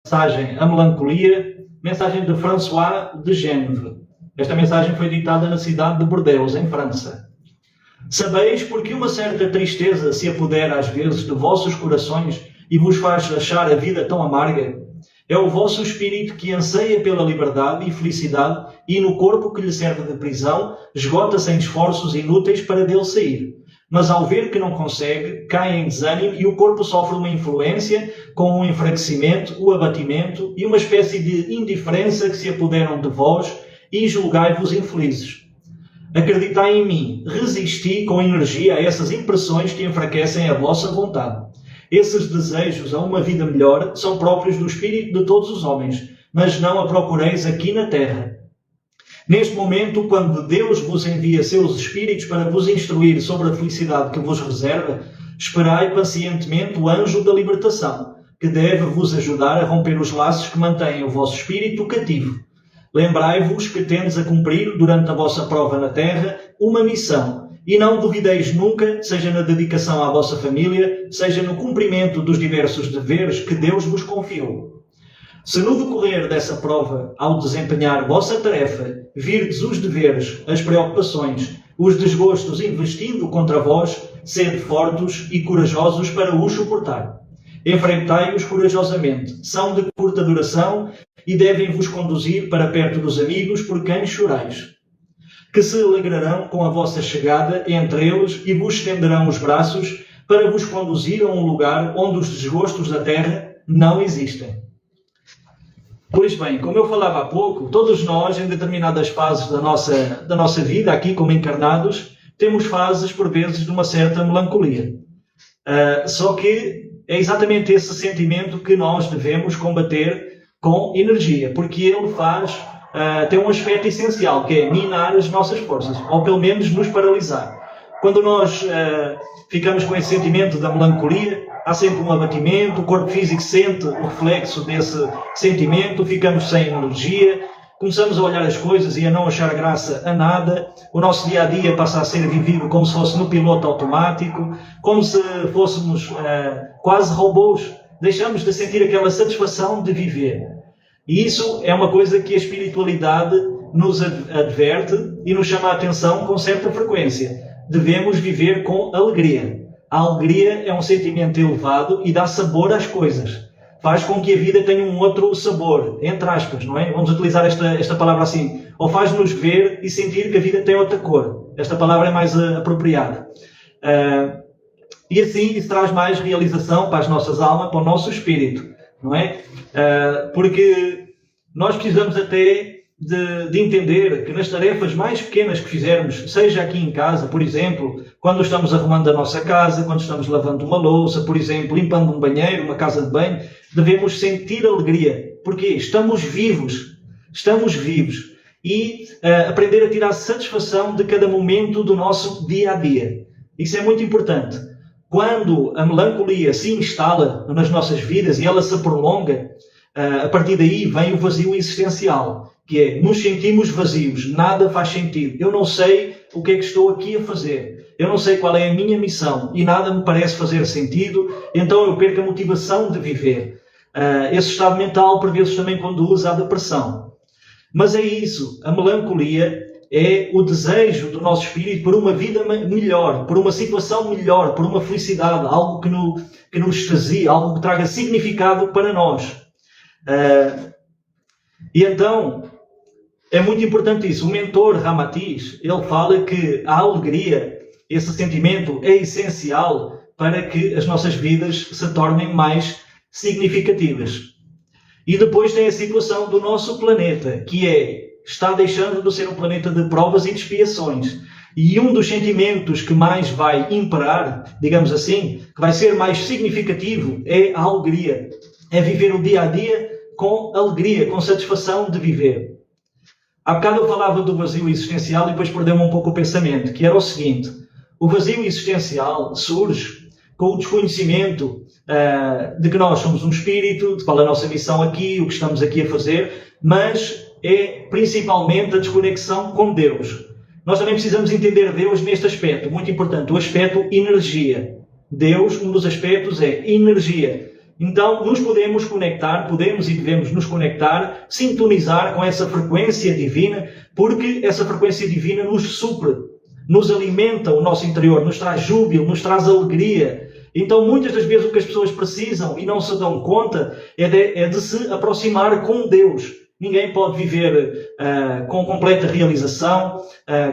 Mensagem A Melancolia, mensagem de François de Geneve. Esta mensagem foi ditada na cidade de Bordeaux, em França. Sabeis porque uma certa tristeza se apodera às vezes de vossos corações e vos faz achar a vida tão amarga? É o vosso espírito que anseia pela liberdade e felicidade e no corpo que lhe serve de prisão esgota-se em esforços inúteis para dele sair. Mas ao ver que não consegue, cai em desânimo e o corpo sofre uma influência com o enfraquecimento, o abatimento e uma espécie de indiferença que se apoderam de vós e julgai-vos infelizes. Acreditai em mim, resisti com energia a essas impressões que enfraquecem a vossa vontade. Esses desejos a uma vida melhor são próprios do espírito de todos os homens, mas não a procureis aqui na terra. Neste momento, quando Deus vos envia seus espíritos para vos instruir sobre a felicidade que vos reserva, esperai pacientemente o anjo da libertação, que deve vos ajudar a romper os laços que mantêm o vosso espírito cativo. Lembrai-vos que tendes a cumprir, durante a vossa prova na terra, uma missão, e não duvideis nunca, seja na dedicação à vossa família, seja no cumprimento dos diversos deveres que Deus vos confiou. Se no decorrer dessa prova, ao desempenhar vossa tarefa, virdes os deveres, as preocupações, os desgostos investindo contra vós, sede fortes e corajosos para os suportar. Enfrentai-os corajosamente, são de curta duração e devem vos conduzir para perto dos amigos por quem chorais, que se alegrarão com a vossa chegada entre eles e vos estenderão os braços para vos conduzir a um lugar onde os desgostos da terra não existem. Pois bem, como eu falava há pouco, todos nós, em determinadas fases da nossa vida, aqui como encarnados, temos fases, por vezes, de uma certa melancolia. Só que é exatamente esse sentimento que nós devemos combater com energia, porque ele tem um aspecto essencial, que é minar as nossas forças, ou pelo menos nos paralisar. Quando nós ficamos com esse sentimento da melancolia, há sempre um abatimento, o corpo físico sente o reflexo desse sentimento, ficamos sem energia, começamos a olhar as coisas e a não achar graça a nada, o nosso dia-a-dia passa a ser vivido como se fosse no piloto automático, como se fôssemos quase robôs, deixamos de sentir aquela satisfação de viver. E isso é uma coisa que a espiritualidade nos adverte e nos chama a atenção com certa frequência. Devemos viver com alegria. A alegria é um sentimento elevado e dá sabor às coisas. Faz com que a vida tenha um outro sabor, entre aspas, não é? Vamos utilizar esta palavra assim. Ou faz-nos ver e sentir que a vida tem outra cor. Esta palavra é mais apropriada. E assim isso traz mais realização para as nossas almas, para o nosso espírito, não é? Porque nós precisamos até de entender que nas tarefas mais pequenas que fizermos, seja aqui em casa, por exemplo, quando estamos arrumando a nossa casa, quando estamos lavando uma louça, por exemplo, limpando um banheiro, uma casa de banho, devemos sentir alegria, porque estamos vivos e aprender a tirar satisfação de cada momento do nosso dia-a-dia. Isso é muito importante. Quando a melancolia se instala nas nossas vidas e ela se prolonga, a partir daí vem o vazio existencial, que é, nos sentimos vazios, nada faz sentido, eu não sei o que é que estou aqui a fazer, eu não sei qual é a minha missão e nada me parece fazer sentido, então eu perco a motivação de viver. Esse estado mental por vezes também conduz à depressão. Mas é isso, a melancolia é o desejo do nosso espírito por uma vida melhor, por uma situação melhor, por uma felicidade, algo que nos extasie, algo que traga significado para nós. E então, é muito importante isso. O mentor Ramatiz, ele fala que a alegria, esse sentimento, é essencial para que as nossas vidas se tornem mais significativas. E depois tem a situação do nosso planeta, que está deixando de ser um planeta de provas e de expiações. E um dos sentimentos que mais vai imperar, digamos assim, que vai ser mais significativo, é a alegria. É viver o dia-a-dia com alegria, com satisfação de viver. Há bocado eu falava do vazio existencial e depois perdeu-me um pouco o pensamento, que era o seguinte: o vazio existencial surge com o desconhecimento de que nós somos um espírito, de qual é a nossa missão aqui, o que estamos aqui a fazer, mas é principalmente a desconexão com Deus. Nós também precisamos entender Deus neste aspecto, muito importante, o aspecto energia. Deus, um dos aspectos é energia. Então, nos podemos conectar, podemos e devemos nos conectar, sintonizar com essa frequência divina, porque essa frequência divina nos supre, nos alimenta o nosso interior, nos traz júbilo, nos traz alegria. Então, muitas das vezes o que as pessoas precisam e não se dão conta é de se aproximar com Deus. Ninguém pode viver com completa realização,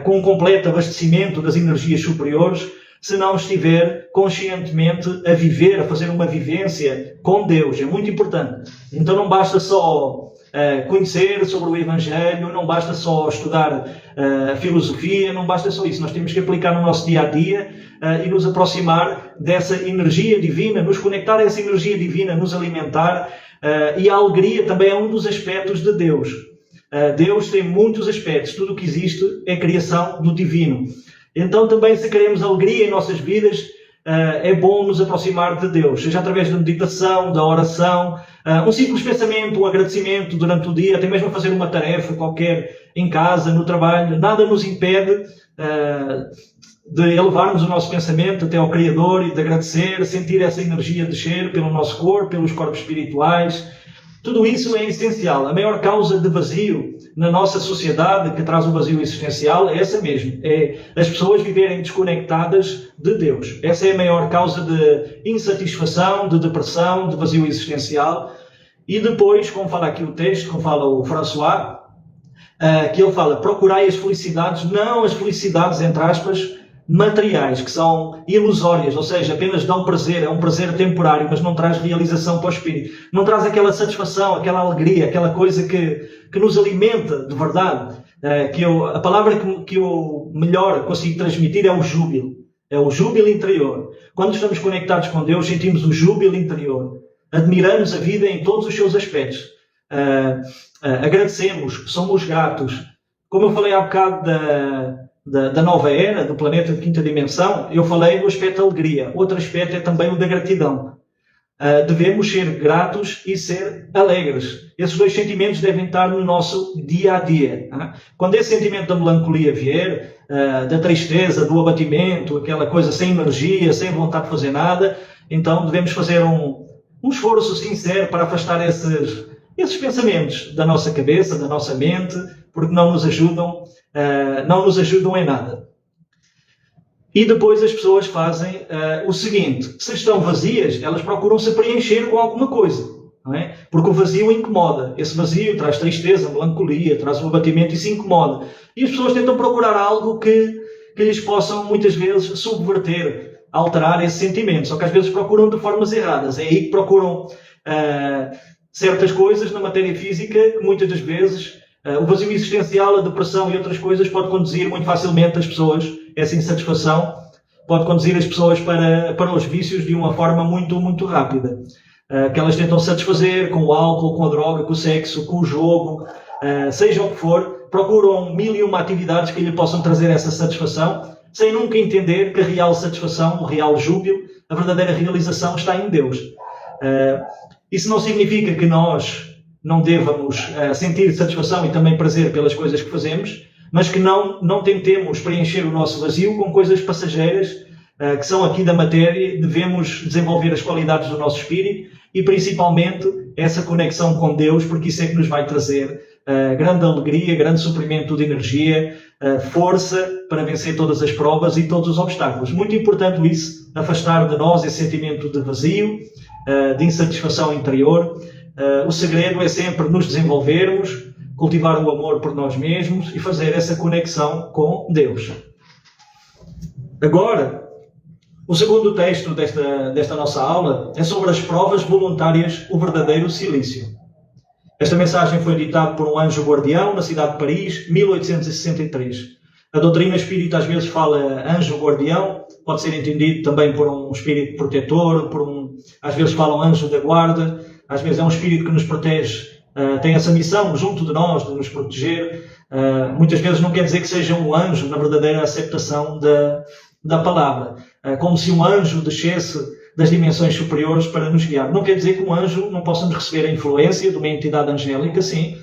com completo abastecimento das energias superiores, se não estiver conscientemente a viver, a fazer uma vivência com Deus. É muito importante. Então não basta só conhecer sobre o Evangelho, não basta só estudar a filosofia, não basta só isso. Nós temos que aplicar no nosso dia-a-dia e nos aproximar dessa energia divina, nos conectar a essa energia divina, nos alimentar. E a alegria também é um dos aspectos de Deus. Deus tem muitos aspectos. Tudo o que existe é criação do divino. Então também, se queremos alegria em nossas vidas, é bom nos aproximar de Deus, seja através da meditação, da oração, um simples pensamento, um agradecimento durante o dia, até mesmo fazer uma tarefa qualquer em casa, no trabalho. Nada nos impede de elevarmos o nosso pensamento até ao Criador e de agradecer, sentir essa energia descer pelo nosso corpo, pelos corpos espirituais. Tudo isso é essencial. A maior causa de vazio na nossa sociedade, que traz o vazio existencial, é essa mesmo. É as pessoas viverem desconectadas de Deus. Essa é a maior causa de insatisfação, de depressão, de vazio existencial. E depois, como fala aqui o texto, como fala o François, que ele fala, procurai as felicidades, não as felicidades, entre aspas, materiais, que são ilusórias, ou seja, apenas dão prazer, é um prazer temporário, mas não traz realização para o espírito. Não traz aquela satisfação, aquela alegria, aquela coisa que nos alimenta de verdade. A palavra que eu melhor consigo transmitir é o júbilo. É o júbilo interior. Quando estamos conectados com Deus, sentimos o júbilo interior. Admiramos a vida em todos os seus aspectos. Agradecemos, somos gratos. Como eu falei há bocado da nova era, do planeta de quinta dimensão, eu falei do aspecto da alegria. Outro aspecto é também o da gratidão. Devemos ser gratos e ser alegres. Esses dois sentimentos devem estar no nosso dia-a-dia. Quando esse sentimento da melancolia vier, da tristeza, do abatimento, aquela coisa sem energia, sem vontade de fazer nada, então devemos fazer um esforço sincero para afastar esses pensamentos da nossa cabeça, da nossa mente, porque não nos ajudam em nada. E depois as pessoas fazem o seguinte: se estão vazias, elas procuram se preencher com alguma coisa, não é? Porque o vazio incomoda. Esse vazio traz tristeza, melancolia, traz um abatimento e se incomoda. E as pessoas tentam procurar algo que lhes possam muitas vezes subverter, alterar esse sentimento. Só que às vezes procuram de formas erradas. É aí que procuram certas coisas na matéria física que muitas das vezes o vazio existencial, a depressão e outras coisas pode conduzir muito facilmente as pessoas, essa insatisfação pode conduzir as pessoas para os vícios de uma forma muito, muito rápida. Que elas tentam satisfazer com o álcool, com a droga, com o sexo, com o jogo, seja o que for, procuram mil e uma atividades que lhe possam trazer essa satisfação, sem nunca entender que a real satisfação, o real júbilo, a verdadeira realização está em Deus. Isso não significa que nós não devamos sentir satisfação e também prazer pelas coisas que fazemos, mas que não tentemos preencher o nosso vazio com coisas passageiras que são aqui da matéria. Devemos desenvolver as qualidades do nosso espírito e principalmente essa conexão com Deus, porque isso é que nos vai trazer grande alegria, grande suprimento de energia, força para vencer todas as provas e todos os obstáculos. Muito importante isso, afastar de nós esse sentimento de vazio, de insatisfação interior. O segredo é sempre nos desenvolvermos, cultivar o amor por nós mesmos e fazer essa conexão com Deus. Agora, o segundo texto desta nossa aula é sobre as provas voluntárias, o verdadeiro silício. Esta mensagem foi ditada por um anjo guardião na cidade de Paris, 1863. A doutrina espírita às vezes fala anjo guardião, pode ser entendido também por um espírito protetor, às vezes falam anjo da guarda. Às vezes é um espírito que nos protege, tem essa missão junto de nós, de nos proteger. Muitas vezes não quer dizer que seja um anjo na verdadeira aceptação da palavra. Como se um anjo descesse das dimensões superiores para nos guiar. Não quer dizer que um anjo não possa receber a influência de uma entidade angélica, sim,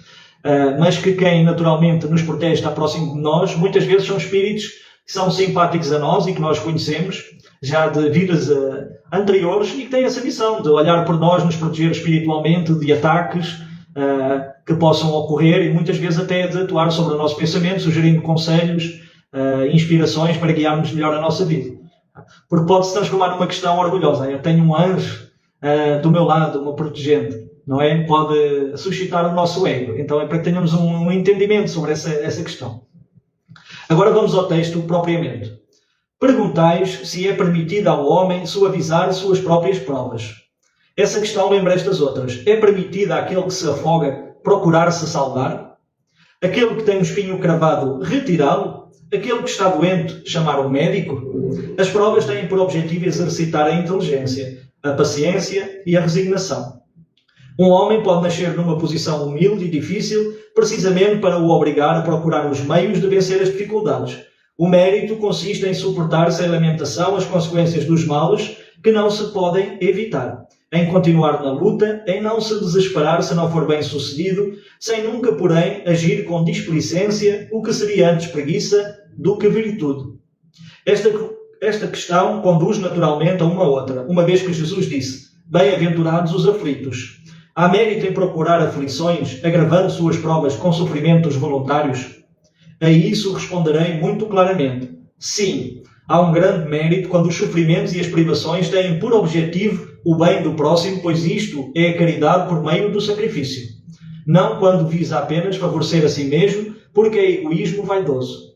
mas que quem naturalmente nos protege, está próximo de nós, muitas vezes são espíritos que que são simpáticos a nós e que nós conhecemos já de vidas anteriores e que têm essa missão de olhar por nós, nos proteger espiritualmente de ataques que possam ocorrer e muitas vezes até de atuar sobre o nosso pensamento, sugerindo conselhos, inspirações para guiarmos melhor a nossa vida. Porque pode-se transformar numa questão orgulhosa. Eu tenho um anjo do meu lado, me protegendo, não é? Pode suscitar o nosso ego. Então é para que tenhamos um entendimento sobre essa questão. Agora vamos ao texto propriamente. Perguntais se é permitido ao homem suavizar suas próprias provas. Essa questão lembra estas outras. É permitido àquele que se afoga procurar se salvar? Aquele que tem um espinho cravado retirá-lo? Aquele que está doente chamar um médico? As provas têm por objetivo exercitar a inteligência, a paciência e a resignação. Um homem pode nascer numa posição humilde e difícil precisamente para o obrigar a procurar os meios de vencer as dificuldades. O mérito consiste em suportar sem lamentação as consequências dos males que não se podem evitar, em continuar na luta, em não se desesperar se não for bem sucedido, sem nunca, porém, agir com displicência, o que seria antes preguiça do que virtude. Esta questão conduz naturalmente a uma outra, uma vez que Jesus disse: bem-aventurados os aflitos. Há mérito em procurar aflições, agravando suas provas com sofrimentos voluntários? A isso responderei muito claramente. Sim, há um grande mérito quando os sofrimentos e as privações têm por objetivo o bem do próximo, pois isto é a caridade por meio do sacrifício. Não quando visa apenas favorecer a si mesmo, porque é egoísmo vaidoso.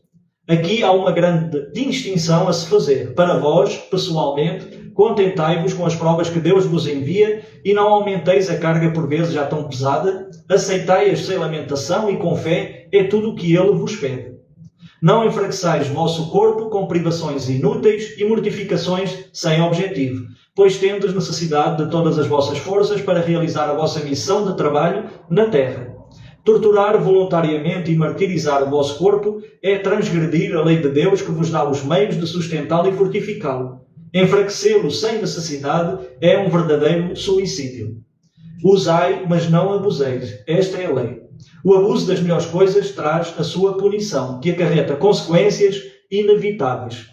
Aqui há uma grande distinção a se fazer. Para vós, pessoalmente, contentai-vos com as provas que Deus vos envia e não aumenteis a carga por vezes já tão pesada. Aceitai-as sem lamentação e com fé, é tudo o que Ele vos pede. Não enfraqueçais vosso corpo com privações inúteis e mortificações sem objetivo, pois tendes necessidade de todas as vossas forças para realizar a vossa missão de trabalho na terra. Torturar voluntariamente e martirizar o vosso corpo é transgredir a lei de Deus que vos dá os meios de sustentá-lo e fortificá-lo. Enfraquecê-lo sem necessidade é um verdadeiro suicídio. Usai, mas não abuseis. Esta é a lei. O abuso das melhores coisas traz a sua punição, que acarreta consequências inevitáveis.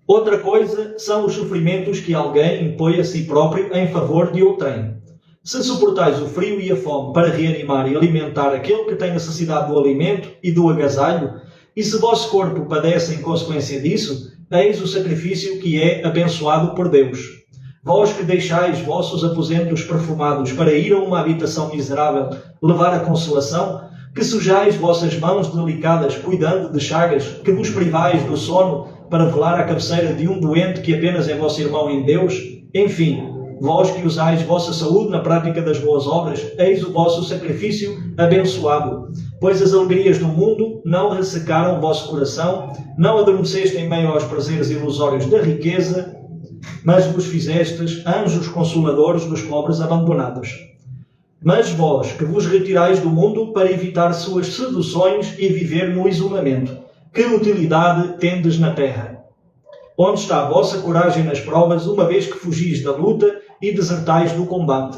Outra coisa são os sofrimentos que alguém impõe a si próprio em favor de outrem. Se suportais o frio e a fome para reanimar e alimentar aquele que tem necessidade do alimento e do agasalho, e se vosso corpo padece em consequência disso, eis o sacrifício que é abençoado por Deus. Vós que deixais vossos aposentos perfumados para ir a uma habitação miserável levar a consolação, que sujais vossas mãos delicadas cuidando de chagas, que vos privais do sono para velar à cabeceira de um doente que apenas é vosso irmão em Deus, enfim, vós que usais vossa saúde na prática das boas obras, eis o vosso sacrifício abençoado. Pois as alegrias do mundo não ressecaram o vosso coração, não adormeceste em meio aos prazeres ilusórios da riqueza, mas vos fizestes anjos consoladores dos pobres abandonados. Mas vós, que vos retirais do mundo para evitar suas seduções e viver no isolamento, que utilidade tendes na terra? Onde está a vossa coragem nas provas, uma vez que fugis da luta e desertais do combate?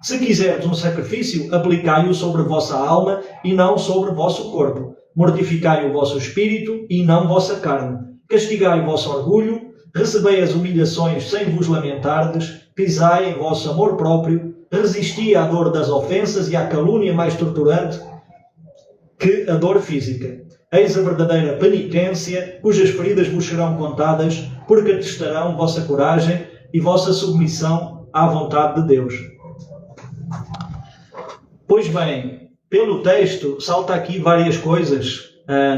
Se quiserdes um sacrifício, aplicai-o sobre a vossa alma e não sobre o vosso corpo. Mortificai o vosso espírito e não vossa carne. Castigai o vosso orgulho, recebei as humilhações sem vos lamentardes, pisai em vosso amor próprio, resisti à dor das ofensas e à calúnia mais torturante que a dor física. Eis a verdadeira penitência, cujas feridas vos serão contadas, porque atestarão vossa coragem e vossa submissão à vontade de Deus. Pois bem, pelo texto salta aqui várias coisas,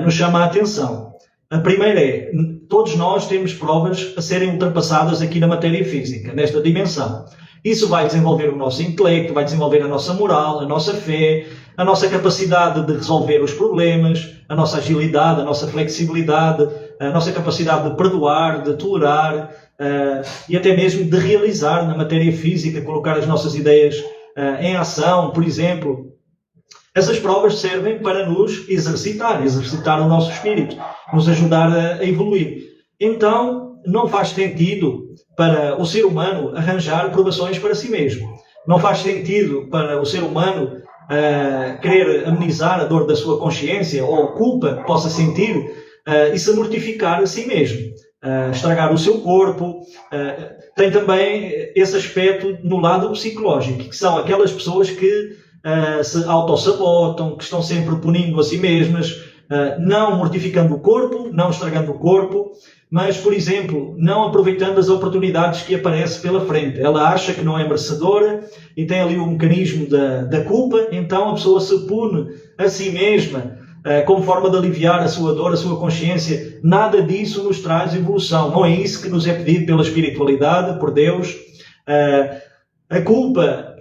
nos chama a atenção. A primeira é, todos nós temos provas a serem ultrapassadas aqui na matéria física, nesta dimensão. Isso vai desenvolver o nosso intelecto, vai desenvolver a nossa moral, a nossa fé, a nossa capacidade de resolver os problemas, a nossa agilidade, a nossa flexibilidade, a nossa capacidade de perdoar, de tolerar e até mesmo de realizar na matéria física, colocar as nossas ideias em ação, por exemplo. Essas provas servem para nos exercitar o nosso espírito, nos ajudar a evoluir. Então, não faz sentido para o ser humano arranjar provações para si mesmo. Não faz sentido para o ser humano querer amenizar a dor da sua consciência ou a culpa que possa sentir e se mortificar a si mesmo, estragar o seu corpo. Tem também esse aspecto no lado psicológico, que são aquelas pessoas que se autossabotam, que estão sempre punindo a si mesmas, não mortificando o corpo, não estragando o corpo, mas, por exemplo, não aproveitando as oportunidades que aparecem pela frente. Ela acha que não é merecedora e tem ali o mecanismo da culpa, então a pessoa se pune a si mesma como forma de aliviar a sua dor, a sua consciência. Nada disso nos traz evolução. Não é isso que nos é pedido pela espiritualidade, por Deus. A culpa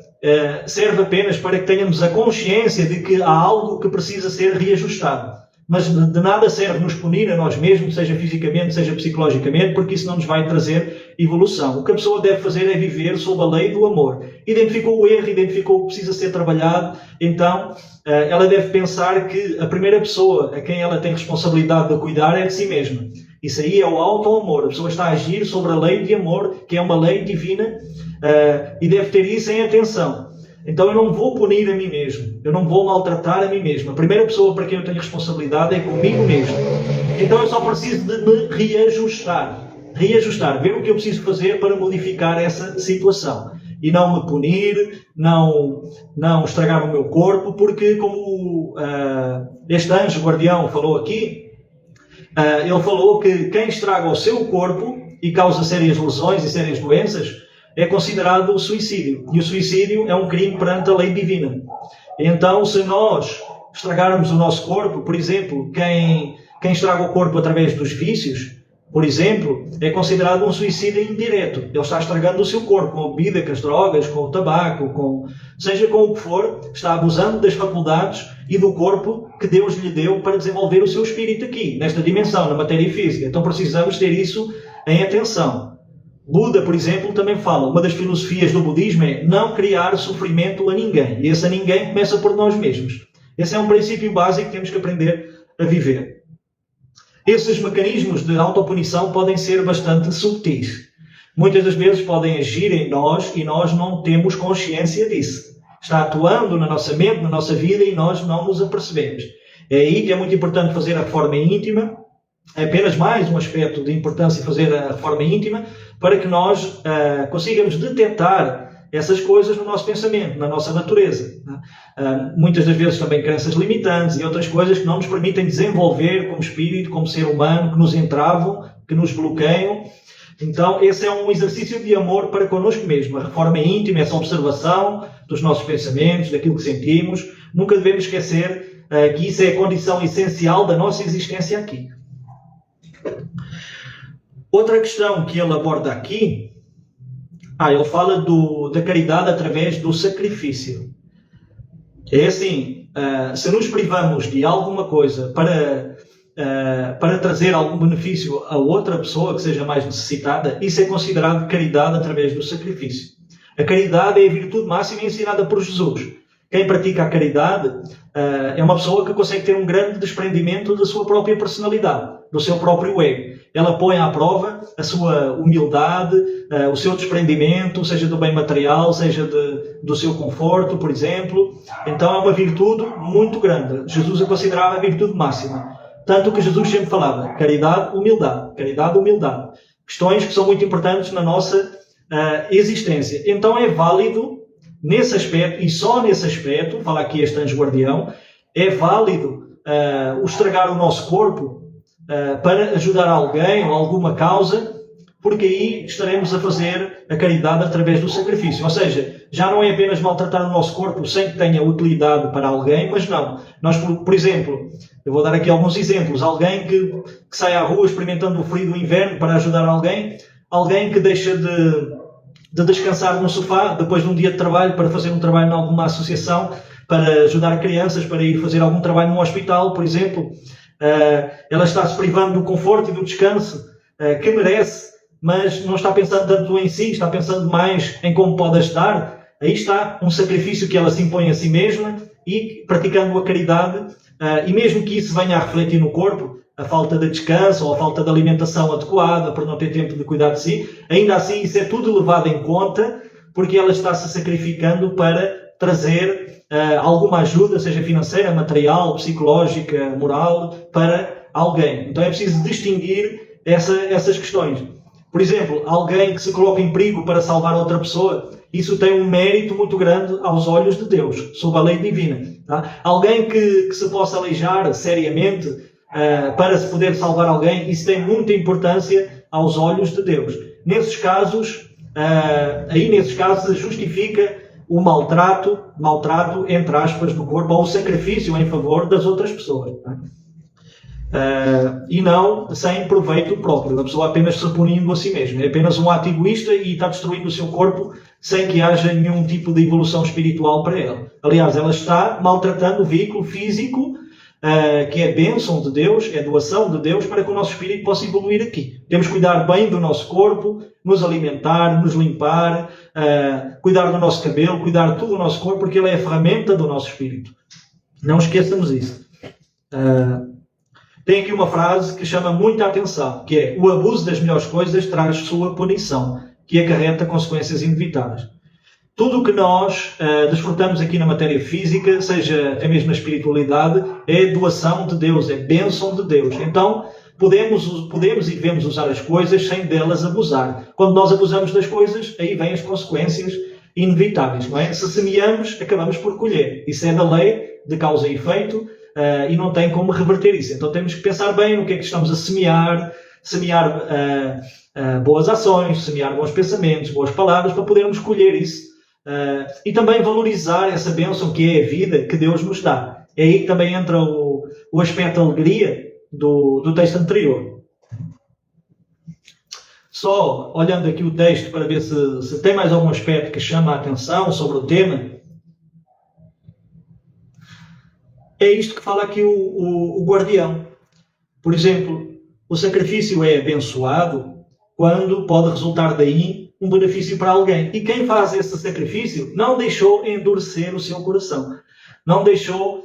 serve apenas para que tenhamos a consciência de que há algo que precisa ser reajustado. Mas de nada serve nos punir a nós mesmos, seja fisicamente, seja psicologicamente, porque isso não nos vai trazer evolução. O que a pessoa deve fazer é viver sob a lei do amor. Identificou o erro, identificou o que precisa ser trabalhado, então ela deve pensar que a primeira pessoa a quem ela tem responsabilidade de cuidar é de si mesma. Isso aí é o auto-amor. A pessoa está a agir sobre a lei de amor, que é uma lei divina, e deve ter isso em atenção. Então eu não vou punir a mim mesmo, eu não vou maltratar a mim mesmo. A primeira pessoa para quem eu tenho responsabilidade é comigo mesmo. Então eu só preciso de me reajustar, ver o que eu preciso fazer para modificar essa situação. E não me punir, não estragar o meu corpo, porque como este anjo guardião falou aqui, ele falou que quem estraga o seu corpo e causa sérias lesões e sérias doenças é considerado suicídio. E o suicídio é um crime perante a lei divina. Então, se nós estragarmos o nosso corpo, por exemplo, quem estraga o corpo através dos vícios, por exemplo, é considerado um suicídio indireto. Ele está estragando o seu corpo com a bebida, com as drogas, com o tabaco, seja com o que for, está abusando das faculdades e do corpo que Deus lhe deu para desenvolver o seu espírito aqui, nesta dimensão, na matéria física. Então precisamos ter isso em atenção. Buda, por exemplo, também fala, uma das filosofias do budismo é não criar sofrimento a ninguém. E esse a ninguém começa por nós mesmos. Esse é um princípio básico que temos que aprender a viver. Esses mecanismos de autopunição podem ser bastante subtis. Muitas das vezes podem agir em nós e nós não temos consciência disso. Está atuando na nossa mente, na nossa vida e nós não nos apercebemos. É aí que é muito importante fazer a reforma íntima. É apenas mais um aspecto de importância fazer a reforma íntima para que nós consigamos detectar essas coisas no nosso pensamento, na nossa natureza. Muitas das vezes também crenças limitantes e outras coisas que não nos permitem desenvolver como espírito, como ser humano, que nos entravam, que nos bloqueiam. Então, esse é um exercício de amor para connosco mesmo. A reforma íntima, essa observação dos nossos pensamentos, daquilo que sentimos. Nunca devemos esquecer que isso é a condição essencial da nossa existência aqui. Outra questão que ele aborda aqui, ele fala da caridade através do sacrifício. É assim, se nos privamos de alguma coisa para trazer algum benefício a outra pessoa que seja mais necessitada, isso é considerado caridade através do sacrifício. A caridade é a virtude máxima ensinada por Jesus. Quem pratica a caridade é uma pessoa que consegue ter um grande desprendimento da sua própria personalidade, do seu próprio ego. Ela põe à prova a sua humildade, o seu desprendimento, seja do bem material, seja do seu conforto, por exemplo. Então é uma virtude muito grande. Jesus a considerava a virtude máxima. Tanto que Jesus sempre falava caridade, humildade. Caridade, humildade. Questões que são muito importantes na nossa existência. Então é válido nesse aspecto, e só nesse aspecto, fala aqui este anjo guardião, é válido o estragar o nosso corpo para ajudar alguém ou alguma causa, porque aí estaremos a fazer a caridade através do sacrifício. Ou seja, já não é apenas maltratar o nosso corpo sem que tenha utilidade para alguém, mas não. Nós, por exemplo, eu vou dar aqui alguns exemplos. Alguém que sai à rua experimentando o frio do inverno para ajudar alguém que deixa de descansar no sofá depois de um dia de trabalho para fazer um trabalho em alguma associação, para ajudar crianças, para ir fazer algum trabalho num hospital, por exemplo. Ela está se privando do conforto e do descanso que merece, mas não está pensando tanto em si, está pensando mais em como pode ajudar. Aí está um sacrifício que ela se impõe a si mesma e praticando a caridade, e mesmo que isso venha a refletir no corpo, a falta de descanso ou a falta de alimentação adequada, por não ter tempo de cuidar de si, ainda assim isso é tudo levado em conta, porque ela está se sacrificando para trazer alguma ajuda, seja financeira, material, psicológica, moral, para alguém. Então é preciso distinguir essas questões. Por exemplo, alguém que se coloca em perigo para salvar outra pessoa, isso tem um mérito muito grande aos olhos de Deus, sob a lei divina. Tá? Alguém que se possa aleijar seriamente para se poder salvar alguém, isso tem muita importância aos olhos de Deus. Nesses casos, se justifica o maltrato, entre aspas, do corpo, ou o sacrifício em favor das outras pessoas. Tá? E não sem proveito próprio. A pessoa apenas se punindo a si mesma. É apenas um ato egoísta e está destruindo o seu corpo sem que haja nenhum tipo de evolução espiritual para ela. Aliás, ela está maltratando o veículo físico, que é bênção de Deus, é doação de Deus, para que o nosso espírito possa evoluir aqui. Temos que cuidar bem do nosso corpo, nos alimentar, nos limpar, cuidar do nosso cabelo, cuidar de todo o nosso corpo, porque ele é a ferramenta do nosso espírito. Não esqueçamos isso. Tem aqui uma frase que chama muita atenção, que é: o abuso das melhores coisas traz sua punição, que acarreta consequências inevitáveis. Tudo o que nós desfrutamos aqui na matéria física, seja até mesmo na espiritualidade, é doação de Deus, é bênção de Deus. Então, podemos e devemos usar as coisas sem delas abusar. Quando nós abusamos das coisas, aí vêm as consequências inevitáveis. Não é? Se semeamos, acabamos por colher. Isso é da lei de causa e efeito. E não tem como reverter isso. Então temos que pensar bem no que é que estamos a semear boas ações, semear bons pensamentos, boas palavras, para podermos colher isso. E também valorizar essa bênção que é a vida que Deus nos dá. É aí que também entra o aspecto da alegria do texto anterior. Só olhando aqui o texto para ver se tem mais algum aspecto que chama a atenção sobre o tema. É isto que fala aqui o guardião. Por exemplo, o sacrifício é abençoado quando pode resultar daí um benefício para alguém. E quem faz esse sacrifício não deixou endurecer o seu coração. Não deixou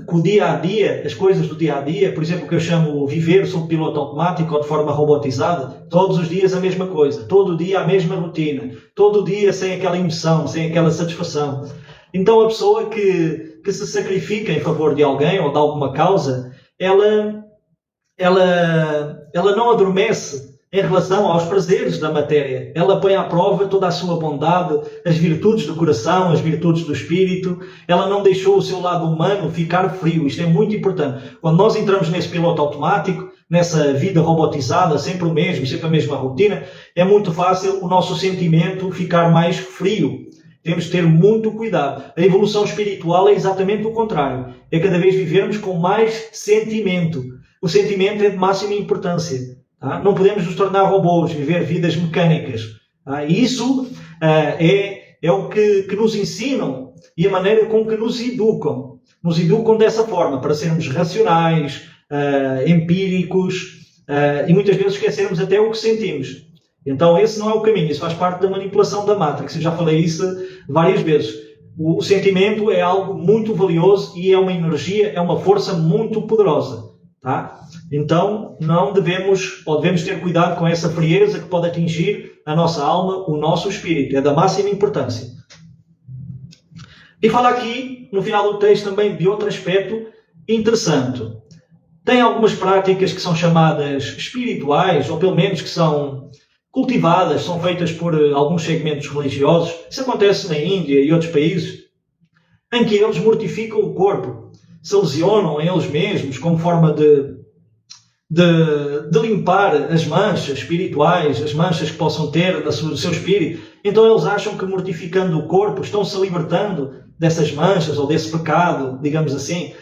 que o dia-a-dia, as coisas do dia-a-dia, por exemplo, o que eu chamo viver sob piloto automático ou de forma robotizada, todos os dias a mesma coisa, todo dia a mesma rotina, todo dia sem aquela emoção, sem aquela satisfação. Então a pessoa que se sacrifica em favor de alguém ou de alguma causa, ela não adormece em relação aos prazeres da matéria. Ela põe à prova toda a sua bondade, as virtudes do coração, as virtudes do espírito. Ela não deixou o seu lado humano ficar frio. Isto é muito importante. Quando nós entramos nesse piloto automático, nessa vida robotizada, sempre o mesmo, sempre a mesma rotina, é muito fácil o nosso sentimento ficar mais frio. Temos de ter muito cuidado. A evolução espiritual é exatamente o contrário. É cada vez vivermos com mais sentimento. O sentimento é de máxima importância. Tá? Não podemos nos tornar robôs, viver vidas mecânicas. Tá? E isso é o que nos ensinam e a maneira com que nos educam. Nos educam dessa forma, para sermos racionais, empíricos e muitas vezes esquecermos até o que sentimos. Então esse não é o caminho, isso faz parte da manipulação da Matrix. Eu já falei isso várias vezes. O sentimento é algo muito valioso e é uma energia, é uma força muito poderosa. Tá? Então não devemos ter cuidado com essa frieza que pode atingir a nossa alma, o nosso espírito. É da máxima importância. E fala aqui, no final do texto, também de outro aspecto interessante. Tem algumas práticas que são chamadas espirituais, ou pelo menos que são cultivadas, são feitas por alguns segmentos religiosos. Isso acontece na Índia e outros países, em que eles mortificam o corpo, se lesionam eles mesmos como forma de limpar as manchas espirituais, as manchas que possam ter no seu espírito. Então eles acham que mortificando o corpo estão-se libertando dessas manchas ou desse pecado, digamos assim,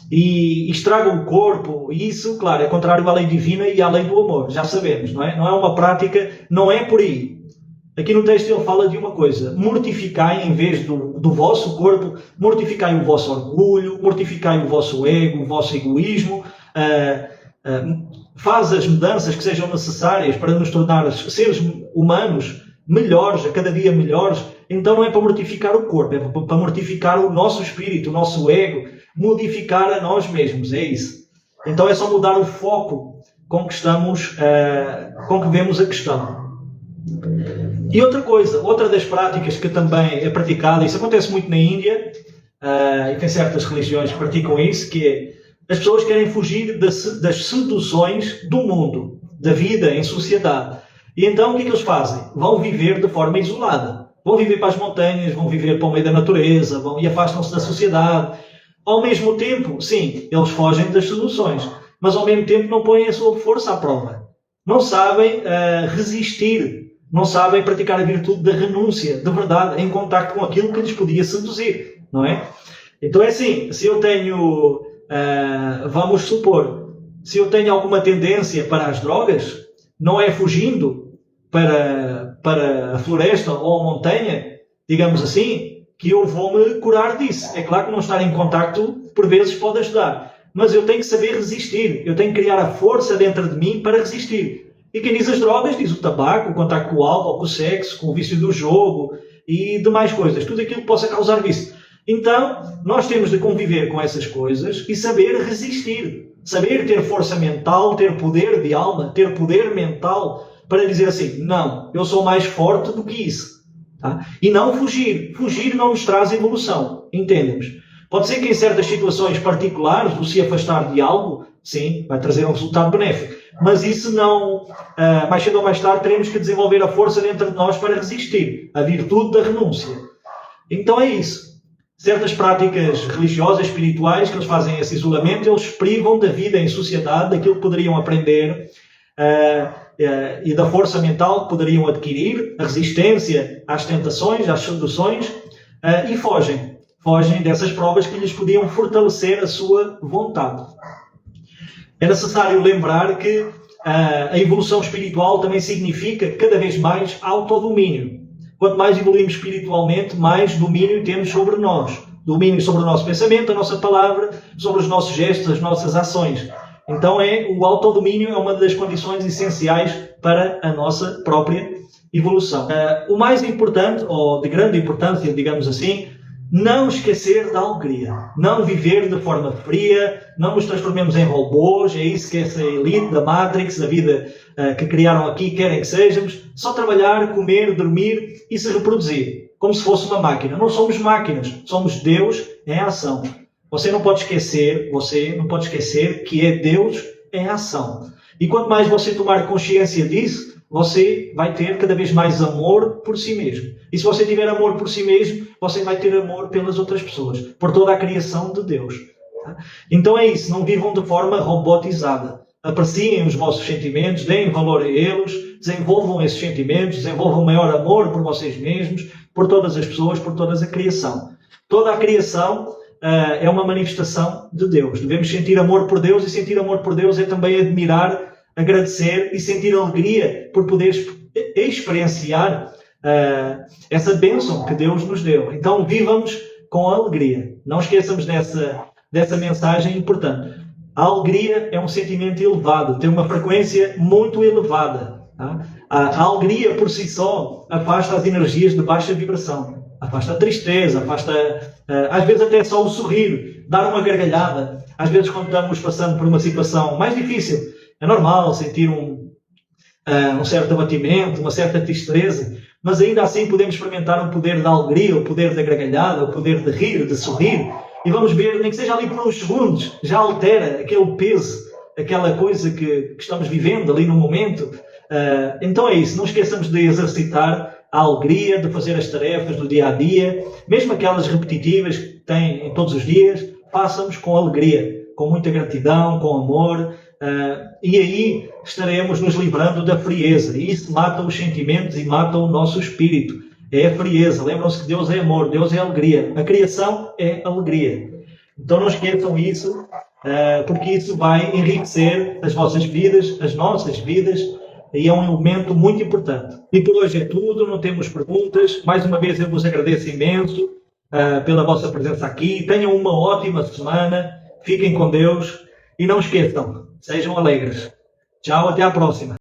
e estragam o corpo. E isso, claro, é contrário à lei divina e à lei do amor, já sabemos, não é? Não é uma prática, não é por aí. Aqui no texto ele fala de uma coisa: mortificai, em vez do vosso corpo, mortificai o vosso orgulho, mortificai o vosso ego, o vosso egoísmo, faz as mudanças que sejam necessárias para nos tornar seres humanos melhores, a cada dia melhores. Então não é para mortificar o corpo, é para mortificar o nosso espírito, o nosso ego, modificar a nós mesmos, é isso. Então é só mudar o foco com que vemos a questão. E outra coisa, outra das práticas que também é praticada, isso acontece muito na Índia, e tem certas religiões que praticam isso, que é as pessoas querem fugir das seduções do mundo, da vida em sociedade. E então o que é que eles fazem? Vão viver de forma isolada. Vão viver para as montanhas, vão viver para o meio da natureza, e afastam-se da sociedade. Ao mesmo tempo, sim, eles fogem das seduções, mas ao mesmo tempo não põem a sua força à prova. Não sabem resistir, não sabem praticar a virtude da renúncia, de verdade, em contacto com aquilo que lhes podia seduzir, não é? Então é assim, se eu tenho, vamos supor, se eu tenho alguma tendência para as drogas, não é fugindo para a floresta ou a montanha, digamos assim, que eu vou-me curar disso. É claro que não estar em contacto, por vezes, pode ajudar. Mas eu tenho que saber resistir. Eu tenho que criar a força dentro de mim para resistir. E quem diz as drogas, diz o tabaco, o contacto com o álcool, com o sexo, com o vício do jogo e demais coisas. Tudo aquilo que possa causar vício. Então, nós temos de conviver com essas coisas e saber resistir. Saber ter força mental, ter poder de alma, ter poder mental para dizer assim, não, eu sou mais forte do que isso. Tá? E não fugir. Fugir não nos traz evolução. Entendemos? Pode ser que em certas situações particulares, o se afastar de algo, sim, vai trazer um resultado benéfico. Mas isso não, mais cedo ou mais tarde, teremos que desenvolver a força dentro de nós para resistir. A virtude da renúncia. Então é isso. Certas práticas religiosas, espirituais, que eles fazem esse isolamento, eles privam da vida em sociedade, daquilo que poderiam aprender e da força mental que poderiam adquirir, a resistência às tentações, às seduções, e fogem. Fogem dessas provas que lhes podiam fortalecer a sua vontade. É necessário lembrar que a evolução espiritual também significa cada vez mais autodomínio. Quanto mais evoluímos espiritualmente, mais domínio temos sobre nós. Domínio sobre o nosso pensamento, a nossa palavra, sobre os nossos gestos, as nossas ações. Então o autodomínio é uma das condições essenciais para a nossa própria evolução. O mais importante, ou de grande importância, digamos assim, não esquecer da alegria. Não viver de forma fria, não nos transformemos em robôs, é isso que essa elite da Matrix, da vida que criaram aqui, querem que sejamos. Só trabalhar, comer, dormir e se reproduzir, como se fosse uma máquina. Não somos máquinas, somos Deus em ação. Você não pode esquecer que é Deus em ação. E quanto mais você tomar consciência disso, você vai ter cada vez mais amor por si mesmo. E se você tiver amor por si mesmo, você vai ter amor pelas outras pessoas, por toda a criação de Deus. Então é isso, não vivam de forma robotizada. Apreciem os vossos sentimentos, deem valor a eles, desenvolvam esses sentimentos, desenvolvam maior amor por vocês mesmos, por todas as pessoas, por toda a criação. Toda a criação é uma manifestação de Deus. Devemos sentir amor por Deus, e sentir amor por Deus é também admirar, agradecer e sentir alegria por poder experienciar essa bênção que Deus nos deu. Então vivamos com alegria. Não esqueçamos dessa mensagem importante. A alegria é um sentimento elevado, tem uma frequência muito elevada. Tá? A alegria por si só afasta as energias de baixa vibração. Afasta a tristeza, afasta às vezes até só o sorrir, dar uma gargalhada. Às vezes quando estamos passando por uma situação mais difícil, é normal sentir um certo abatimento, uma certa tristeza, mas ainda assim podemos experimentar o poder da alegria, o poder da gargalhada, o poder de rir, de sorrir, e vamos ver, nem que seja ali por uns segundos, já altera aquele peso, aquela coisa que estamos vivendo ali no momento. Então é isso, não esqueçamos de exercitar a alegria, de fazer as tarefas do dia a dia, mesmo aquelas repetitivas que tem em todos os dias, façamos com alegria, com muita gratidão, com amor, e aí estaremos nos livrando da frieza. E isso mata os sentimentos e mata o nosso espírito. É a frieza. Lembram-se que Deus é amor, Deus é alegria. A criação é alegria. Então não esqueçam isso, porque isso vai enriquecer as vossas vidas, as nossas vidas, e é um elemento muito importante. E por hoje é tudo, não temos perguntas. Mais uma vez eu vos agradeço imenso pela vossa presença aqui. Tenham uma ótima semana, fiquem com Deus e não esqueçam, sejam alegres. Tchau, até à próxima.